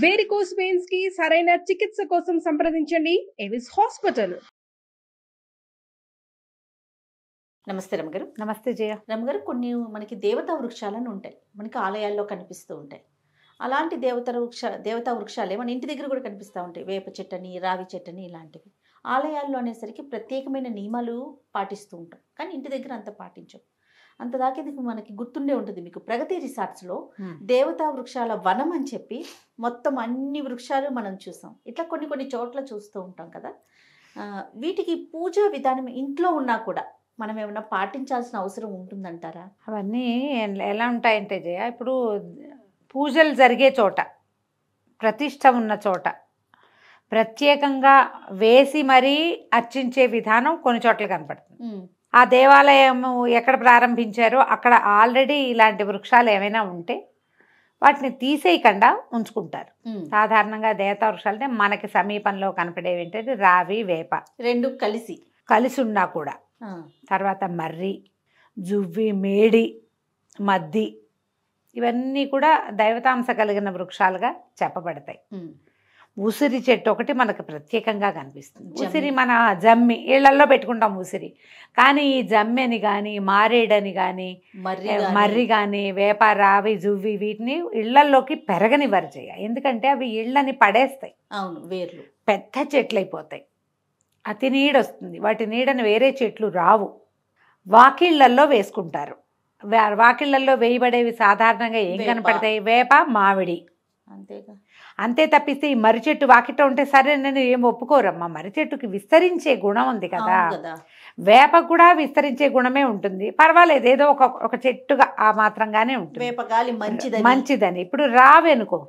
Varicose veins కి సరైన చికిత్స కోసం సంప్రదించండి ఎవిస్ హాస్పిటల్. నమస్తే రమగారు. నమస్తే జయ. రమగారు, కొన్ని మనకి దేవతా వృక్షాలను ఉంటాయి, మనకి ఆలయాల్లో కనిపిస్తూ ఉంటాయి. అలాంటి దేవతా వృక్షాలే మన ఇంటి దగ్గర కూడా కనిపిస్తూ ఉంటాయి. వేప చెట్టని, రావి చెట్టని, ఇలాంటివి ఆలయాల్లో అనేసరికి ప్రత్యేకమైన నియమాలు పాటిస్తూ ఉంటాం, కానీ ఇంటి దగ్గర అంత పాటించం. అంతదాకా ఇది మనకి గుర్తుండే ఉంటుంది. మీకు ప్రగతి రిసార్ట్స్లో దేవతా వృక్షాల వనం అని చెప్పి మొత్తం అన్ని వృక్షాలు మనం చూసాం. ఇట్లా కొన్ని చోట్ల చూస్తూ ఉంటాం కదా. వీటికి పూజా విధానం ఇంట్లో ఉన్నా కూడా మనం ఏమైనా పాటించాల్సిన అవసరం ఉంటుందంటారా? అవన్నీ ఎలా ఉంటాయంటే జయ, ఇప్పుడు పూజలు జరిగే చోట, ప్రతిష్ట ఉన్న చోట ప్రత్యేకంగా వేసి మరీ అర్చించే విధానం కొన్ని చోట్ల కనపడుతుంది. ఆ దేవాలయం ఎక్కడ ప్రారంభించారో అక్కడ ఆల్రెడీ ఇలాంటి వృక్షాలు ఏమైనా ఉంటే వాటిని తీసేయకుండా ఉంచుకుంటారు. సాధారణంగా దేవతా వృక్షాలు అంటే మనకి సమీపంలో కనపడేవి ఏంటంటే రావి, వేప రెండు కలిసి ఉన్నా కూడా, తర్వాత మర్రి, జువ్వి, మేడి, మద్ది, ఇవన్నీ కూడా దైవతాంశ కలిగిన వృక్షాలుగా చెప్పబడతాయి. ఉసిరి చెట్టు ఒకటి మనకు ప్రత్యేకంగా కనిపిస్తుంది. ఉసిరి మన జమ్మి ఇళ్లలో పెట్టుకుంటాం ఉసిరి, కానీ ఈ జమ్మిని కానీ, మారేడని కానీ, మర్రి కానీ, వేప, రావి, జువ్వి వీటిని ఇళ్లలోకి పెరగనివ్వరు చేయ. ఎందుకంటే అవి ఇళ్ళని పడేస్తాయి. అవును, వేర్లు పెద్ద చెట్లు అయిపోతాయి, అతి నీడ వస్తుంది, వాటి నీడని వేరే చెట్లు రావు. వాకిళ్లల్లో వేసుకుంటారు. వాకిళ్లల్లో వేయబడేవి సాధారణంగా ఏం కనపడతాయి? వేప, మామిడి. అంతే తప్పిస్తే ఈ మర్రి చెట్టు వాకిట్లో ఉంటే సరే నేను ఏం ఒప్పుకోరమ్మా. మర్రి చెట్టుకి విస్తరించే గుణం ఉంది కదా, వేప కూడా విస్తరించే గుణమే ఉంటుంది. పర్వాలేదు, ఏదో ఒక చెట్టుగా ఆ మాత్రంగానే ఉంటుంది, వేపగాలి మంచిదని. ఇప్పుడు రావి అనుకో,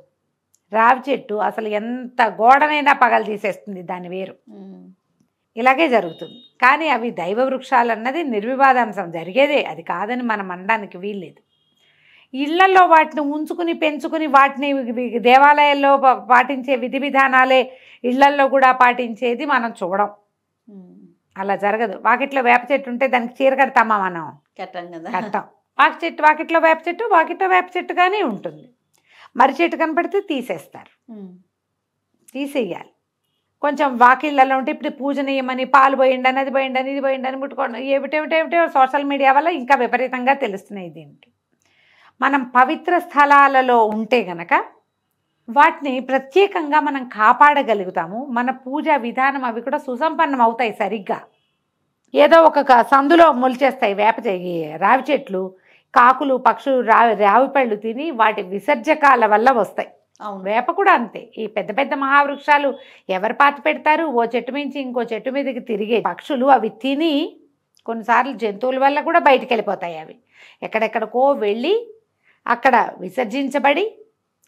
రావి చెట్టు అసలు ఎంత గోడనైనా పగలు తీసేస్తుంది దాని వేరు. ఇలాగే జరుగుతుంది. కానీ అవి దైవ వృక్షాలు అన్నది నిర్వివాదాంశం జరిగేదే, అది కాదని మనం అనడానికి వీల్లేదు. ఇళ్లలో వాటిని ఉంచుకుని పెంచుకుని వాటిని దేవాలయాల్లో పాటించే విధి విధానాలే ఇళ్లల్లో కూడా పాటించేది మనం చూడం. అలా జరగదు. వాకిట్లో వేప చెట్టు ఉంటే దానికి చీర కడతామా మనం? కట్టం. వాకిట్లో వేప చెట్టు వాకిట్లో వేప చెట్టుగానే ఉంటుంది. మర్రి చెట్టు కనపడితే తీసేస్తారు, తీసేయాలి. కొంచెం వాకిళ్ళలో ఉంటే ఇప్పుడు పూజనీయమని పాలు పోయిండి అని, అది పోయిండి అని, ఇది పోయిండి అని ముట్టుకోండి, ఏమిటేమిటేమిటో సోషల్ మీడియా వల్ల ఇంకా విపరీతంగా తెలుస్తున్నాయి. దీనికి మనం పవిత్ర స్థలాలలో ఉంటే గనక వాటిని ప్రత్యేకంగా మనం కాపాడగలుగుతాము. మన పూజా విధానం అవి కూడా సుసంపన్నం అవుతాయి సరిగ్గా. ఏదో ఒక సందులో మొలిచేస్తాయి రావి చెట్లు, కాకులు, పక్షులు రావి పళ్ళు తిని వాటి విసర్జకాల వల్ల వస్తాయి. వేప కూడా అంతే. ఈ పెద్ద పెద్ద మహావృక్షాలు ఎవరు పాతి పెడతారు? ఓ చెట్టు మించి ఇంకో చెట్టు మీదకి తిరిగే పక్షులు అవి తిని కొన్నిసార్లు జంతువుల వల్ల కూడా బయటికి వెళ్ళిపోతాయి. అవి ఎక్కడెక్కడికో వెళ్ళి అక్కడ విసర్జించబడి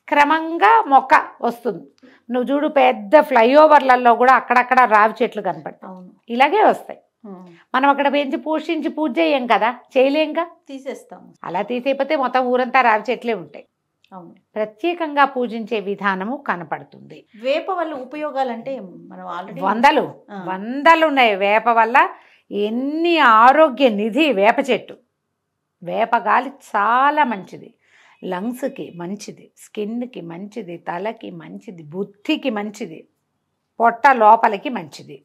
క్రమంగా మొక్క వస్తుంది. నువ్వు చూడు, పెద్ద ఫ్లైఓవర్లలో కూడా అక్కడక్కడ రావి చెట్లు కనపడతాయి. ఇలాగే వస్తాయి. మనం అక్కడ పెంచి పోషించి పూజ చేయం కదా, చేయలేంగా, తీసేస్తాము. అలా తీసేయకపోతే మొత్తం ఊరంతా రావి చెట్లే ఉంటాయి. అవును, ప్రత్యేకంగా పూజించే విధానము కనపడుతుంది. వేప వల్ల ఉపయోగాలంటే మనం ఆల్రెడీ వందలు ఉన్నాయి. వేప వల్ల ఎన్ని ఆరోగ్య నిధి వేప చెట్టు. వేప గాలి చాలా మంచిది, లంగ్స్కి మంచిది, స్కిన్కి మంచిది, తలకి మంచిది, బుద్ధికి మంచిది, పొట్ట లోపలికి మంచిది.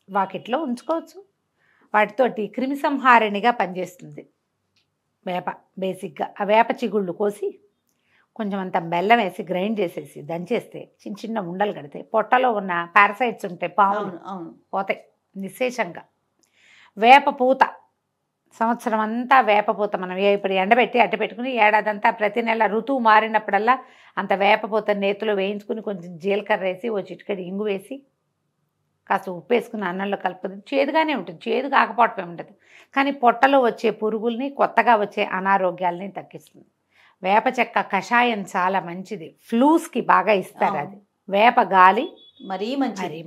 వాకిట్లో ఉంచుకోవచ్చు. వాటితోటి క్రిమిసంహారిణిగా పనిచేస్తుంది వేప. బేసిక్గా ఆ వేప చిగుళ్ళు కోసి కొంచెం అంత బెల్లం వేసి గ్రైండ్ చేసేసి దంచేస్తే చిన్న చిన్న ఉండలు కడితే పొట్టలో ఉన్న పారసైట్స్ ఉంటాయి, పాములు పోతాయి నిశ్శేషంగా. వేప పూత, సంవత్సరం అంతా వేప పూత మనం ఇప్పుడు ఎండబెట్టి అట్ట పెట్టుకుని ఏడాదంతా ప్రతి నెల ఋతువు మారినప్పుడల్లా అంత వేప పూత నేతిలో వేయించుకుని కొంచెం జీలకర్ర వేసి ఓ చిటికెడు ఇంగు వేసి కాస్త ఉప్పు వేసుకుని అన్నంలో కలుపుతుంది. చేదుగానే ఉంటుంది, చేదు కాకపోవటమే ఉండదు, కానీ పొట్టలో వచ్చే పురుగుల్ని, కొత్తగా వచ్చే అనారోగ్యాలని తగ్గిస్తుంది. వేప చెక్క కషాయం చాలా మంచిది, ఫ్లూస్కి బాగా ఇస్తారు. అది వేప గాలి మరీ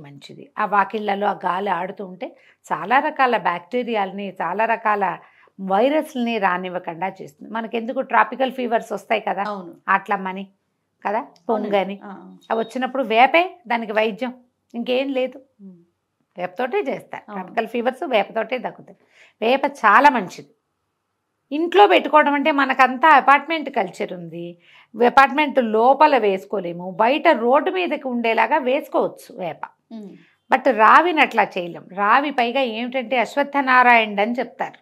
మంచిది. ఆ వాకిళ్లలో ఆ గాలి ఆడుతూ ఉంటే చాలా రకాల బ్యాక్టీరియాలని, చాలా రకాల వైరస్ని రానివ్వకుండా చేస్తుంది. మనకెందుకు ట్రాపికల్ ఫీవర్స్ వస్తాయి కదా, అట్లమ్మని కదా, పొంగని, అవి వచ్చినప్పుడు వేపే దానికి వైద్యం, ఇంకేం లేదు. వేపతోటే చేస్తారు ట్రాపికల్ ఫీవర్స్, వేపతోటే తగ్గుతాయి. వేప చాలా మంచిది. ఇంట్లో పెట్టుకోవడం అంటే మనకంతా అపార్ట్మెంట్ కల్చర్ ఉంది, అపార్ట్మెంట్ లోపల వేసుకోలేము, బయట రోడ్డు మీదకి ఉండేలాగా వేసుకోవచ్చు వేప. బట్ రావిని అట్లా చేయలేం. రావి పైగా ఏమిటంటే అశ్వత్థనారాయణుడు అని చెప్తారు.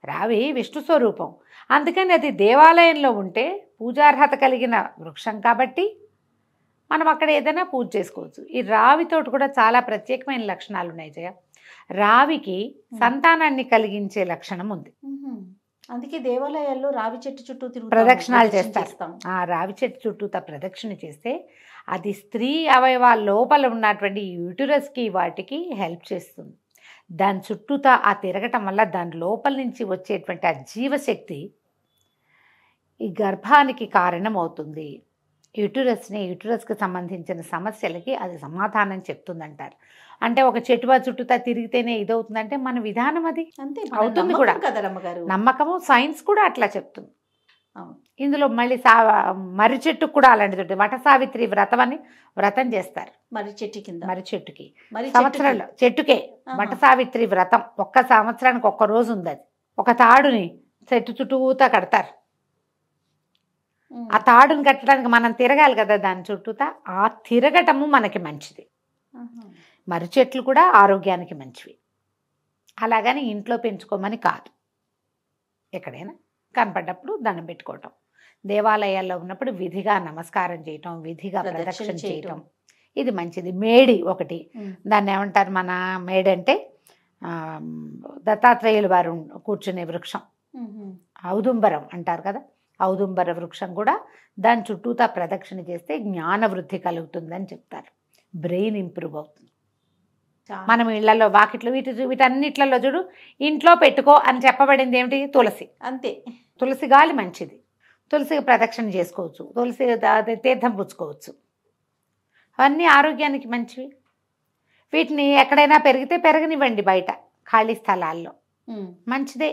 రావి విష్ణు స్వరూపం, అందుకని అది దేవాలయంలో ఉంటే పూజార్హత కలిగిన వృక్షం కాబట్టి మనం అక్కడ ఏదైనా పూజ చేసుకోవచ్చు. ఈ రావితోటి కూడా చాలా ప్రత్యేకమైన లక్షణాలు ఉన్నాయి జయ. రావికి సంతానాన్ని కలిగించే లక్షణం ఉంది. అందుకే దేవాలయాల్లో రావి చెట్టు చుట్టూ ప్రదక్షిణాలు చేస్తారు. ఆ రావి చెట్టు చుట్టూతా ప్రదక్షిణ చేస్తే అది స్త్రీ అవయవాల లోపల ఉన్నటువంటి యూటరస్కి వాటికి హెల్ప్ చేస్తుంది. దాని చుట్టూతా ఆ తిరగటం వల్ల దాని లోపల నుంచి వచ్చేటువంటి ఆ జీవశక్తి ఈ గర్భానికి కారణం అవుతుంది. యూటరస్కి సంబంధించిన సమస్యలకి అది సమాధానం చెప్తుందంటారు. అంటే ఒక చెట్టువా చుట్టూతా తిరిగితేనే ఇదవుతుందంటే మన విధానం అది అంతే అవుతుంది కూడా. నమ్మకము, సైన్స్ కూడా అట్లా చెప్తుంది. ఇందులో మళ్ళీ మర్రి చెట్టుకు కూడా అలాంటిది వట సావిత్రి వ్రతం అని వ్రతం చేస్తారు. మర్రి చెట్టు కింద, మర్రి చెట్టుకి సంవత్సరంలో చెట్టుకే వట సావిత్రి వ్రతం. ఒక్క సంవత్సరానికి ఒక్క రోజు ఉంది. అది ఒక తాడుని చెట్టు చుట్టూతా కడతారు. ఆ తాడుని కట్టడానికి మనం తిరగాలి కదా దాని చుట్టూతా. ఆ తిరగటము మనకి మంచిది. మర్రి చెట్లు కూడా ఆరోగ్యానికి మంచివి. అలాగని ఇంట్లో పెంచుకోమని కాదు, ఎక్కడైనా కనపడ్డప్పుడు దండం పెట్టుకోవటం, దేవాలయాల్లో ఉన్నప్పుడు విధిగా నమస్కారం చేయటం, విధిగా ప్రదక్షిణ చేయటం, ఇది మంచిది. మేడి ఒకటి, దాన్ని ఏమంటారు మన మేడి అంటే దత్తాత్రేయులు వారు కూర్చునే వృక్షం, ఔదుంబరం అంటారు కదా. ఔదుంబర వృక్షం కూడా దాని చుట్టూతా ప్రదక్షిణ చేస్తే జ్ఞాన వృద్ధి కలుగుతుందని చెప్తారు. బ్రెయిన్ ఇంప్రూవ్ అవుతుంది. మనం ఇళ్లలో వాకిట్లో వీటన్నిట్లలో చూడు ఇంట్లో పెట్టుకో అని చెప్పబడింది ఏమిటి? తులసి. అంతే. తులసి గాలి మంచిది, తులసికి ప్రదక్షిణ చేసుకోవచ్చు, తులసి తీర్థం పుచ్చుకోవచ్చు, అవన్నీ ఆరోగ్యానికి మంచివి. వీటిని ఎక్కడైనా పెరిగితే పెరగనివ్వండి, బయట ఖాళీ స్థలాల్లో మంచిదే.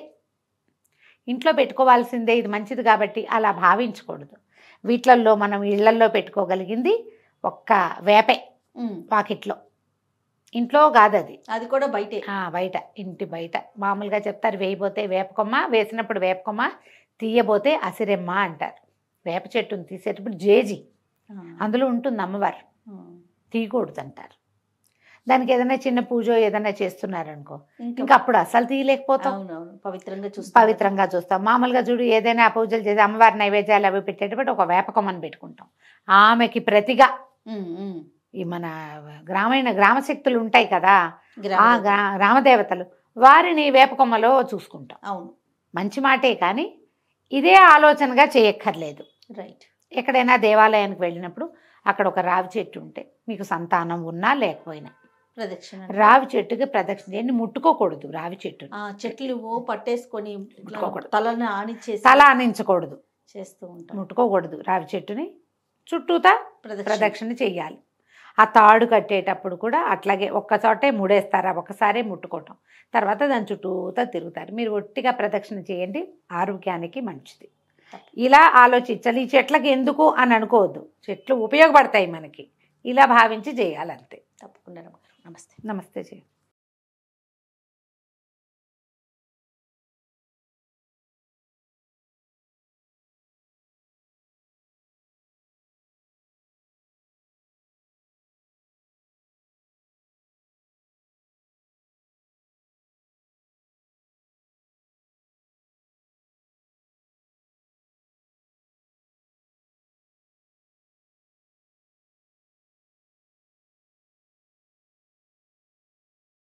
ఇంట్లో పెట్టుకోవాల్సిందే, ఇది మంచిది కాబట్టి అలా భావించకూడదు. వీటిల్లో మనం ఇళ్లల్లో పెట్టుకోగలిగింది ఒక్క వేపే, వాకిట్లో. ఇంట్లో కాదు అది, అది కూడా బయటే. బయట, ఇంటి బయట మామూలుగా చెప్తారు. వేయబోతే వేపకొమ్మ, వేసినప్పుడు వేపకొమ్మ, తీయబోతే అసిరెమ్మ అంటారు. వేప చెట్టును తీసేటప్పుడు జేజి అందులో ఉంటుంది అమ్మవారు, తీయకూడదు అంటారు. దానికి ఏదైనా చిన్న పూజ ఏదైనా చేస్తున్నారనుకో, ఇంకా అప్పుడు అసలు తీయలేకపోతాం, పవిత్రంగా చూస్తాం. మామూలుగా చూడు ఏదైనా పూజలు చేసి అమ్మవారి నైవేద్యాలు అవి పెట్టేటప్పుడు ఒక వేపకొమ్మని పెట్టుకుంటాం. ఆమెకి ప్రతిగా ఈ మన గ్రామశక్తులు ఉంటాయి కదా, ఆ గ్రామదేవతలు, వారిని వేపకొమ్మలో చూసుకుంటాం. అవును, మంచి మాటే, కానీ ఇదే ఆలోచనగా చేయక్కర్లేదు. రైట్. ఎక్కడైనా దేవాలయానికి వెళ్ళినప్పుడు అక్కడ ఒక రావి చెట్టు ఉంటే మీకు సంతానం ఉన్నా లేకపోయినా ప్రదక్షిణ, రావి చెట్టుకి ప్రదక్షిణ చేయండి. ముట్టుకోకూడదు రావి చెట్టు. చెట్లు పట్టేసుకొని తల ఆనించకూడదు, చేస్తూ ఉంటాం. ముట్టుకోకూడదు రావి చెట్టుని, చుట్టూతా ప్రదక్షిణ చెయ్యాలి. ఆ తాడు కట్టేటప్పుడు కూడా అట్లాగే ఒక్క చోటే ముడేస్తారు, ఒక్కసారే ముట్టుకోవటం, తర్వాత దాని చుట్టూతా తిరుగుతారు. మీరు ఒట్టిగా ప్రదక్షిణ చేయండి, ఆరోగ్యానికి మంచిది. ఇలా ఆలోచించాలి. ఈ చెట్లకి ఎందుకు అని అనుకోవద్దు, చెట్లు ఉపయోగపడతాయి మనకి, ఇలా భావించి చేయాలంతే. తప్పకుండా. నమస్తే. నమస్తే జయ.